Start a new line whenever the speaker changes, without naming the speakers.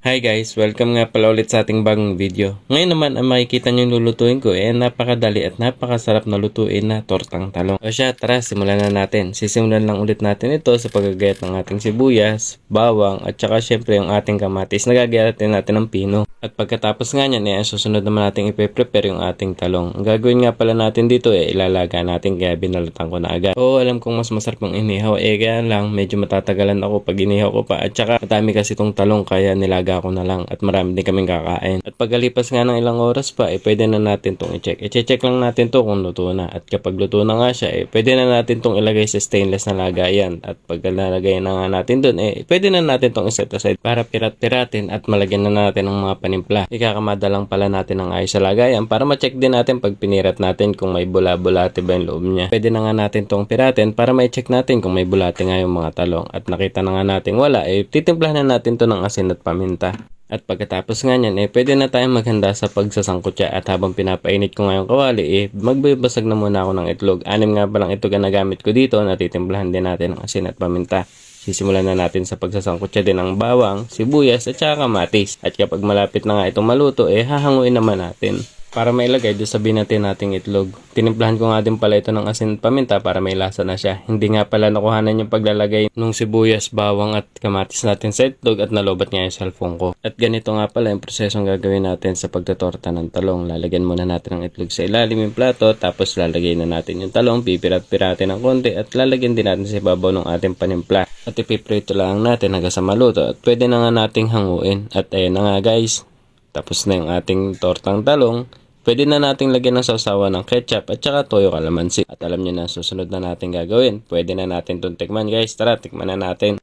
Hi guys, welcome nga pala ulit sa ating bagong video. Ngayon naman ang makikita nyo lulutuin ko ay napakadali at napakasarap na lutuin na tortang talong. O siya, tara simulan na natin. Sisimulan lang ulit natin ito sa paggagayat ng ating sibuyas, bawang at saka syempre yung ating kamatis. Nagagayatin natin ng pino. At pagkatapos nga nyan, susunod naman natin ipe-prepare yung ating talong. Ang gagawin nga pala natin dito ilalaga natin kaya binalatan ko na agad. Oo, alam kong mas masarap ang inihaw kaya lang medyo matatagalan ako pag inihaw ko pa at saka madami kasi itong talong kaya nilaga ko na lang at marami din kaming kakain. At pagkalipas nga ng ilang oras pa pwede na natin itong i-check. I-check lang natin to kung luto na at kapag luto na nga siya pwede na natin itong ilagay sa stainless na lagayan at pag nalagay na nga natin dun pwede na natin itong iset aside para pirat-piratin at malagyan na natin ng mga panimpla. Ikakamada lang pala natin ang ayos sa lagayan para ma-check din natin pag pinirat natin kung may bula-bulate ba yung loob niya. Pwede na nga natin itong piratin para ma-check natin kung may bulate nga yung mga talong at nakita na nga natin wala titimplahan na natin to ng asin at paminta. At pagkatapos nga nyan, pwede na tayong maghanda sa pagsasangkutya at habang pinapainit ko ngayong kawali, magbabasag na muna ako ng itlog. 6 nga palang itlog ang nagamit ko dito, natitimplahan din natin ng asin at paminta. Sisimulan na natin sa pagsasangkutya din ng bawang, sibuyas at saka kamatis. At kapag malapit na nga itong maluto, hahanguin naman natin. Para mailagay doon sa binatin nating itlog. Tinimplahan ko nga din pala ito ng asin at paminta para may lasa na siya. Hindi nga pala nakuhanan yung paglalagay nung sibuyas, bawang at kamatis natin sa itlog at nalobat nga yung cellphone ko. At ganito nga pala yung prosesong gagawin natin sa pagtatorta ng talong. Lalagyan muna natin ang itlog sa ilalim yung plato tapos lalagay na natin yung talong, pipirat-piratin ng konti at lalagyan din natin sa ibabaw ng ating panimpla. At ipiprito lang natin hanggang sa maluto at pwede na nga nating hanguin. At ayun na nga guys. Tapos na yung ating tortang talong. Pwede na nating lagyan ng sausawan ng ketchup at saka toyo kalamansi. At alam nyo na susunod na natin gagawin. Pwede na natin itong tikman guys. Tara, tikman na natin.